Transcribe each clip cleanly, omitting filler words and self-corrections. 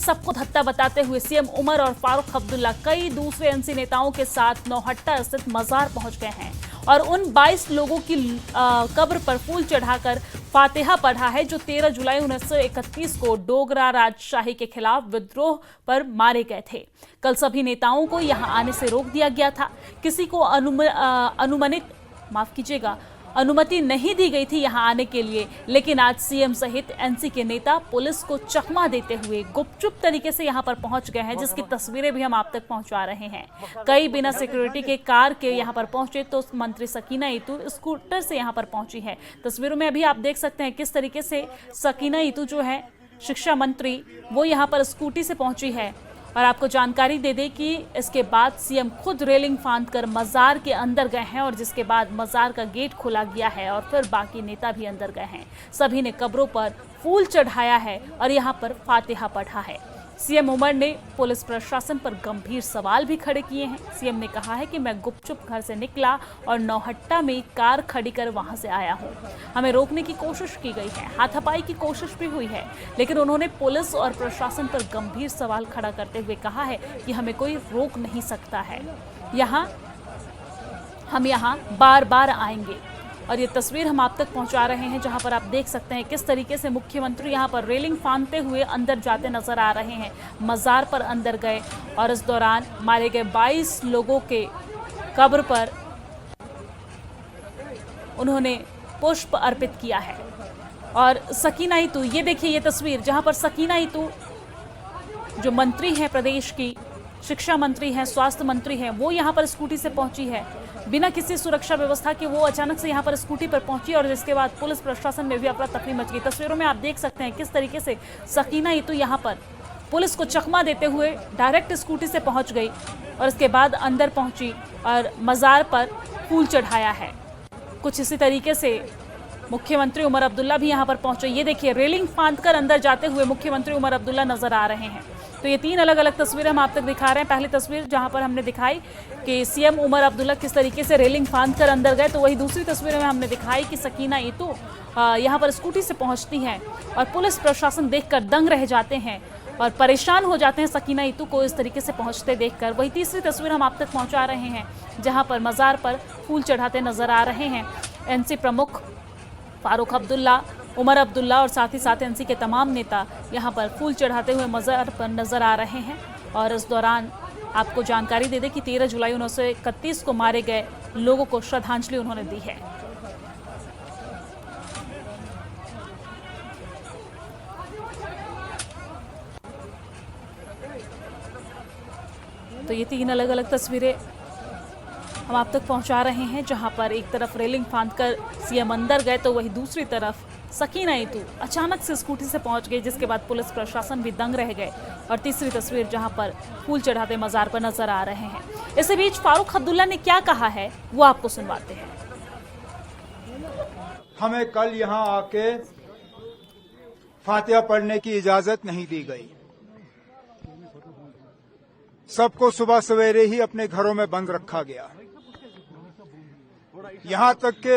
सबको धत्ता बताते हुए सीएम उमर और फारूक अब्दुल्ला कई दूसरे एनसी नेताओं के साथ नौहट्टा स्थित मजार पहुंच गए हैं और उन 22 लोगों की कब्र पर फूल चढ़ाकर फातिहा पढ़ा है जो 13 जुलाई 1931 को डोगरा राजशाही के खिलाफ विद्रोह पर मारे गए थे। कल सभी नेताओं को यहां आने से रोक दिया गया था। किसी को अनुमति नहीं दी गई थी यहां आने के लिए, लेकिन आज सीएम सहित एनसी के नेता पुलिस को चकमा देते हुए गुपचुप तरीके से यहां पर पहुंच गए हैं, जिसकी तस्वीरें भी हम आप तक पहुंचा रहे हैं। कई बिना सिक्योरिटी के कार के यहां पर पहुंचे तो मंत्री सकीना ईतू स्कूटर से यहां पर पहुंची है। तस्वीरों में अभी आप देख सकते हैं किस तरीके से सकीना ईतू जो है शिक्षा मंत्री, वो यहां पर स्कूटी से पहुंची है। और आपको जानकारी दे दें कि इसके बाद सीएम खुद रेलिंग फांदकर मजार के अंदर गए हैं और जिसके बाद मजार का गेट खोला गया है और फिर बाकी नेता भी अंदर गए हैं। सभी ने कब्रों पर फूल चढ़ाया है और यहां पर फातिहा पढ़ा है। सीएम उमर ने पुलिस प्रशासन पर गंभीर सवाल भी खड़े किए हैं। सीएम ने कहा है कि मैं गुपचुप घर से निकला और नौहट्टा में कार खड़ी कर वहां से आया हूं। हमें रोकने की कोशिश की गई है, हाथापाई की कोशिश भी हुई है, लेकिन उन्होंने पुलिस और प्रशासन पर गंभीर सवाल खड़ा करते हुए कहा है कि हमें कोई रोक नहीं सकता है। हम यहाँ बार बार आएंगे। और ये तस्वीर हम आप तक पहुंचा रहे हैं जहां पर आप देख सकते हैं किस तरीके से मुख्यमंत्री यहां पर रेलिंग फांदते हुए अंदर जाते नजर आ रहे हैं। मजार पर अंदर गए और इस दौरान मारे गए 22 लोगों के कब्र पर उन्होंने पुष्प अर्पित किया है। और सकीना ईतू, ये देखिए ये तस्वीर जहां पर सकीना ईतू जो मंत्री हैं, प्रदेश की शिक्षा मंत्री हैं, स्वास्थ्य मंत्री हैं, वो यहाँ पर स्कूटी से पहुंची है बिना किसी सुरक्षा व्यवस्था के। वो अचानक से यहाँ पर स्कूटी पर पहुंची और जिसके बाद पुलिस प्रशासन में भी अफरा तफरी मच गई। तस्वीरों में आप देख सकते हैं किस तरीके से सकीना ईतू यहाँ पर पुलिस को चकमा देते हुए डायरेक्ट स्कूटी से पहुंच गई और इसके बाद अंदर पहुंची और मजार पर फूल चढ़ाया है। कुछ इसी तरीके से मुख्यमंत्री उमर अब्दुल्ला भी यहाँ पर पहुंचे। ये देखिए रेलिंग फांदकर अंदर जाते हुए मुख्यमंत्री उमर अब्दुल्ला नजर आ रहे हैं। तो ये 3 अलग अलग तस्वीरें हम आप तक दिखा रहे हैं। पहली तस्वीर जहां पर हमने दिखाई कि सीएम उमर अब्दुल्ला किस तरीके से रेलिंग फांदकर अंदर गए, तो वही दूसरी तस्वीर में हमने दिखाई कि सकीना ईतू यहां पर स्कूटी से पहुंचती हैं और पुलिस प्रशासन देखकर दंग रह जाते हैं और परेशान हो जाते हैं सकीना ईतू को इस तरीके से पहुंचते देखकर। वही तीसरी तस्वीर हम आप तक पहुंचा रहे हैं जहां पर मजार पर फूल चढ़ाते नजर आ रहे हैं एनसी प्रमुख फारूक अब्दुल्ला, उमर अब्दुल्ला और साथ ही साथ एनसी के तमाम नेता यहां पर फूल चढ़ाते हुए मजार पर नजर आ रहे हैं। और इस दौरान आपको जानकारी दे दें कि 13 जुलाई 1931 को मारे गए लोगों को श्रद्धांजलि उन्होंने दी है। तो ये 3 अलग अलग तस्वीरें हम आप तक पहुंचा रहे हैं जहां पर एक तरफ रेलिंग फांदकर सीएम अंदर गए तो वही दूसरी तरफ सकीना ईतू अचानक से स्कूटी से पहुंच गई, जिसके बाद पुलिस प्रशासन भी दंग रह गए। और तीसरी तस्वीर जहां पर फूल चढ़ाते मजार पर नजर आ रहे हैं। इसी बीच फारूक अब्दुल्ला ने क्या कहा है वो आपको सुनवाते हैं। हमें कल यहां आके फातिहा पढ़ने की इजाजत नहीं दी गई। सबको सुबह सवेरे ही अपने घरों में बंद रखा गया। यहां तक कि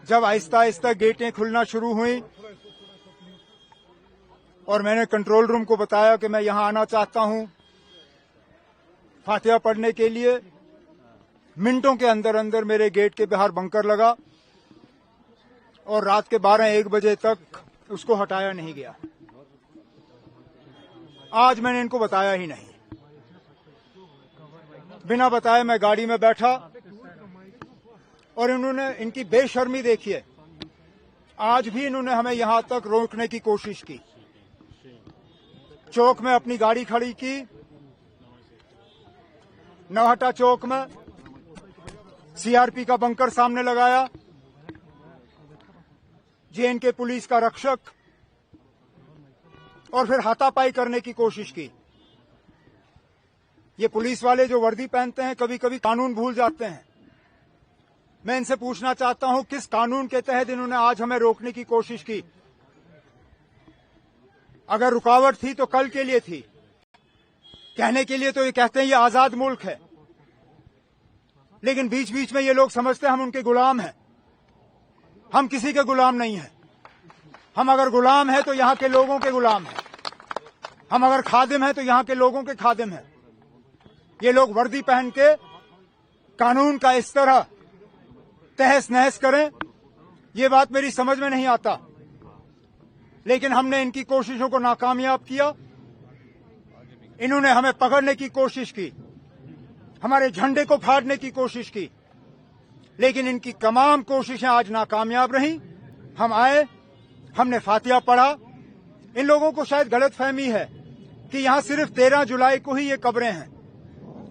जब आहिस्ता आहिस्ता गेटें खुलना शुरू हुई और मैंने कंट्रोल रूम को बताया कि मैं यहां आना चाहता हूं फातिहा पढ़ने के लिए, मिनटों के अंदर अंदर मेरे गेट के बाहर बंकर लगा और रात के 12-1 बजे तक उसको हटाया नहीं गया। आज मैंने इनको बताया ही नहीं, बिना बताए मैं गाड़ी में बैठा और इन्होंने इनकी बेशर्मी देखिए। आज भी इन्होंने हमें यहां तक रोकने की कोशिश की। चौक में अपनी गाड़ी खड़ी की, नौहट्टा चौक में सीआरपी का बंकर सामने लगाया, जेएनके पुलिस का रक्षक, और फिर हाथापाई करने की कोशिश की। ये पुलिस वाले जो वर्दी पहनते हैं कभी कभी कानून भूल जाते हैं। मैं इनसे पूछना चाहता हूं किस कानून के तहत इन्होंने आज हमें रोकने की कोशिश की। अगर रुकावट थी तो कल के लिए थी, कहने के लिए तो ये कहते हैं ये आजाद मुल्क है, लेकिन बीच बीच में ये लोग समझते हैं हम उनके गुलाम हैं। हम किसी के गुलाम नहीं हैं। हम अगर गुलाम हैं तो यहां के लोगों के गुलाम हैं। हम अगर खादिम हैं तो यहाँ के लोगों के खादिम हैं। ये लोग वर्दी पहन के कानून का इस तरह तहस नहस करें, ये बात मेरी समझ में नहीं आता। लेकिन हमने इनकी कोशिशों को नाकामयाब किया। इन्होंने हमें पकड़ने की कोशिश की, हमारे झंडे को फाड़ने की कोशिश की, लेकिन इनकी तमाम कोशिशें आज नाकामयाब रहीं। हम आए, हमने फातिहा पढ़ा। इन लोगों को शायद गलतफहमी है कि यहां सिर्फ 13 जुलाई को ही ये कब्रें हैं।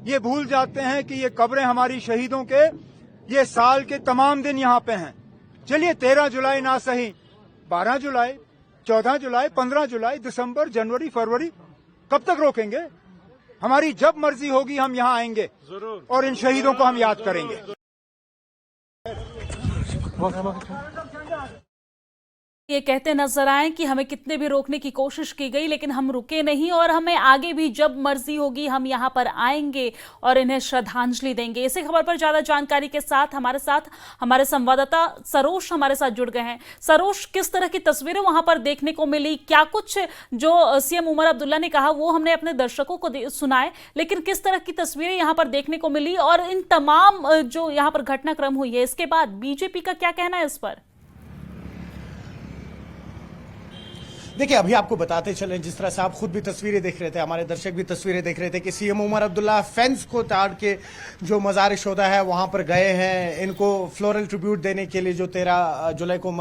ये भूल जाते हैं कि ये कब्रें हमारी शहीदों के ये साल के तमाम दिन यहां पे हैं। चलिए 13 जुलाई ना सही, 12 जुलाई, 14 जुलाई, 15 जुलाई, दिसंबर, जनवरी, फरवरी, कब तक रोकेंगे? हमारी जब मर्जी होगी हम यहां आएंगे और इन शहीदों को हम याद करेंगे। ये कहते नजर आए कि हमें कितने भी रोकने की कोशिश की गई लेकिन हम रुके नहीं और हमें आगे भी जब मर्जी होगी हम यहां पर आएंगे और इन्हें श्रद्धांजलि देंगे। इसी खबर पर ज्यादा जानकारी के साथ हमारे संवाददाता सरोज हमारे साथ जुड़ गए हैं। सरोज, किस तरह की तस्वीरें वहां पर देखने को मिली? क्या कुछ जो सीएम उमर अब्दुल्ला ने कहा वो हमने अपने दर्शकों को सुनाए, लेकिन किस तरह की तस्वीरें यहां पर देखने को मिली और इन तमाम जो यहां पर घटनाक्रम हुई है इसके बाद बीजेपी का क्या कहना है इस पर? देखिए, अभी आपको बताते चलें, जिस तरह से आप खुद भी तस्वीरें देख रहे थे, हमारे दर्शक भी तस्वीरें देख रहे थे कि सीएम उमर अब्दुल्ला फेंस को ताड़ के जो मज़ार शोदा है वहां पर गए हैं इनको फ्लोरल ट्रिब्यूट देने के लिए, जो 13 जुलाई को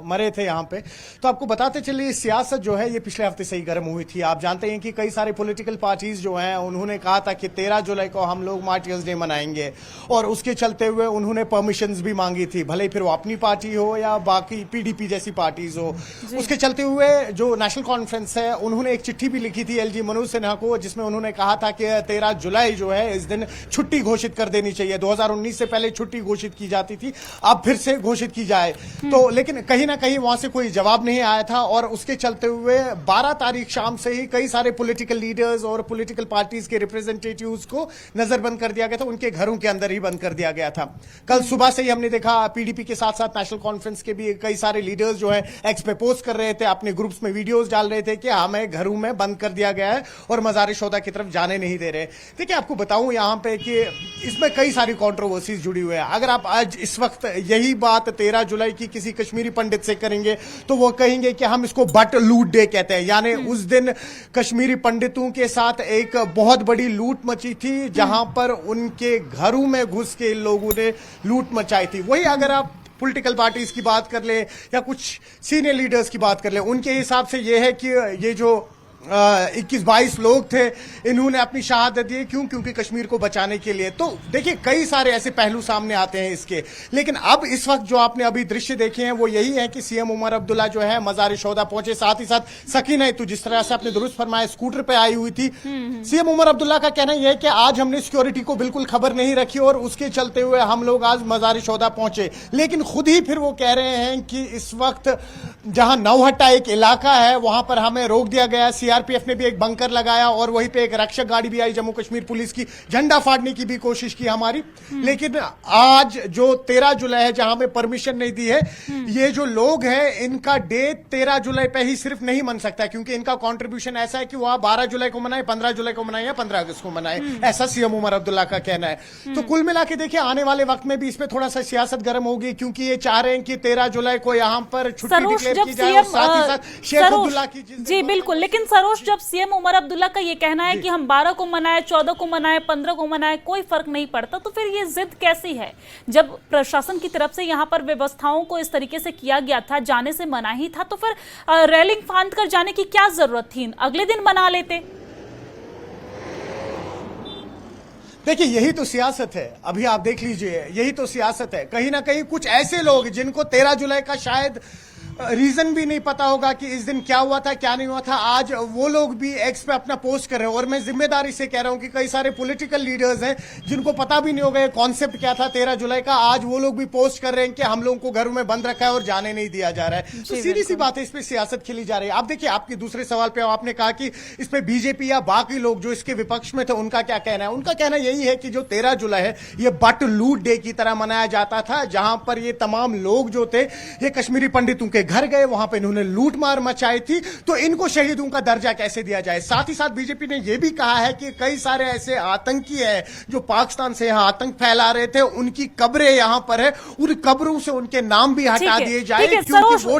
मरे थे यहाँ पे। तो आपको बताते चलिए, सियासत जो है ये पिछले हफ्ते से ही गर्म हुई थी। आप जानते हैं कि कई सारे पॉलिटिकल पार्टीज जो हैं उन्होंने कहा था कि 13 जुलाई को हम लोग मार्टियर्स डे मनाएंगे और उसके चलते हुए उन्होंने परमिशंस भी मांगी थी, भले ही फिर वो अपनी पार्टी हो या बाकी पीडीपी जैसी पार्टीज हो। उसके चलते हुए जो नेशनल कॉन्फ्रेंस है उन्होंने एक चिट्ठी भी लिखी थी एलजी मनोज सिन्हा को, जिसमें उन्होंने कहा था कि 13 जुलाई जो है इस दिन छुट्टी घोषित कर देनी चाहिए। 2019 से पहले छुट्टी घोषित की जाती थी, अब फिर से घोषित की जाए। तो लेकिन कहीं ना कहीं वहां से कोई जवाब नहीं आया था और उसके चलते हुए 12 तारीख शाम से ही कई सारे पॉलिटिकल लीडर्स और पॉलिटिकल पार्टीज के रिप्रेजेंटेटिव्स को नजरबंद कर दिया गया था, उनके घरों के अंदर ही बंद कर दिया गया था। कल सुबह से ही हमने देखा पीडीपी के साथ साथ नेशनल कॉन्फ्रेंस के भी कई सारे लीडर्स जो है एक्स पे पोस्ट कर रहे थे, अपने ग्रुप्स में वीडियोस डाल रहे थे कि हमें घरों में बंद कर दिया गया है और मज़ार शोदा की तरफ जाने नहीं दे रहे। देखिए, आपको बताऊं यहां पे कि इसमें कई सारी कंट्रोवर्सीज जुड़ी हुई है। अगर आप आज इस वक्त यही बात 13 जुलाई की किसी कश्मीरी पंडित से करेंगे तो वो कहेंगे कि हम इसको बट लूट डे कहते हैं, यानी उस दिन कश्मीरी पंडितों के साथ एक बहुत बड़ी लूट मची थी, जहां पर उनके घरों में घुस के इन लोगों ने लूट मचाई थी। वही अगर आप पॉलिटिकल पार्टीज की बात कर ले या कुछ सीनियर लीडर्स की बात कर ले, उनके हिसाब से यह है कि ये जो 21-22 लोग थे इन्होंने अपनी शहादत दी। क्यों? क्योंकि कश्मीर को बचाने के लिए। तो देखिए, कई सारे ऐसे पहलू सामने आते हैं इसके, लेकिन अब इस वक्त जो आपने अभी दृश्य देखे हैं वो यही है कि सीएम उमर अब्दुल्ला जो है मज़ार शोदा पहुंचे। साथ ही साथ सकीना तो जिस तरह से आपने दुरुस्त फरमाया स्कूटर पे आई हुई थी। सीएम उमर अब्दुल्ला का कहना यह है कि आज हमने सिक्योरिटी को बिल्कुल खबर नहीं रखी और उसके चलते हुए हम लोग आज मज़ार शोदा पहुंचे, लेकिन खुद ही फिर वो कह रहे हैं कि इस वक्त जहां नौहट्टा एक इलाका है वहां पर हमें रोक दिया गया। सीआरपीएफ ने भी एक बंकर लगाया और वहीं पे एक रक्षक गाड़ी भी आई जम्मू कश्मीर पुलिस की, झंडा फाड़ने की भी कोशिश की हमारी। लेकिन आज जो 13 जुलाई है जहां में परमिशन नहीं दी है, ये जो लोग हैं इनका डे 13 जुलाई पे ही सिर्फ नहीं मन सकता, क्योंकि इनका कंट्रीब्यूशन ऐसा है कि वह 12 जुलाई को मनाए, 15 जुलाई को मनाए या 15 अगस्त को मनाए, ऐसा सीएम उमर अब्दुल्ला का कहना है। तो कुल मिला के देखिए, आने वाले वक्त में भी इस पे थोड़ा सा सियासत गर्म होगी, क्योंकि ये चाह रहे हैं कि 13 जुलाई को यहां पर छुट्टी डिक्लेयर की जाए और साथ ही साथ शेख अब्दुल्ला की जी बिल्कुल। लेकिन सरोज, जब सीएम उमर अब्दुल्ला का ये कहना है कि हम 12 को मनाए, 14 को मनाए, 15 को मनाए, कोई फर्क नहीं पड़ता, तो फिर ये जिद कैसी है? जब प्रशासन की तरफ से यहाँ पर व्यवस्थाओं को इस तरीके से किया गया था, जाने से मना ही था, तो फिर रेलिंग फांद कर जाने की क्या जरूरत थी? अगले दिन मना लेते। देखिए, यही तो सियासत है। अभी आप देख लीजिए, यही तो सियासत है। कहीं ना कहीं कुछ ऐसे लोग जिनको 13 जुलाई का शायद रीजन भी नहीं पता होगा कि इस दिन क्या हुआ था क्या नहीं हुआ था, आज वो लोग भी एक्स पे अपना पोस्ट कर रहे हैं। और मैं जिम्मेदारी से कह रहा हूं कि कई सारे पॉलिटिकल लीडर्स हैं जिनको पता भी नहीं होगा कॉन्सेप्ट क्या था 13 जुलाई का, आज वो लोग भी पोस्ट कर रहे हैं कि हम लोगों को घरों में बंद रखा है और जाने नहीं दिया जा रहा है। तो सीधी सी बात है, इस पे सियासत खेली जा रही है। आप देखिए, आपके दूसरे सवाल पे आपने कहा कि इस पे बीजेपी या बाकी लोग जो इसके विपक्ष में थे उनका क्या कहना है। उनका कहना यही है कि जो 13 जुलाई है ये बट लूट डे की तरह मनाया जाता था, जहां पर ये तमाम लोग जो थे ये कश्मीरी पंडितों के घर गए, वहां पे इन्होंने लूटमार मचाई थी, तो इनको शहीदों का दर्जा कैसे दिया जाए। साथ ही साथ बीजेपी ने यह भी कहा है कि कई सारे ऐसे आतंकी है जो पाकिस्तान से यहां आतंक फैला रहे थे, उनकी कब्रें यहां पर है, उन कब्रों से उनके नाम भी हटा दिए जाए, ठीक है, क्योंकि सरोज, वो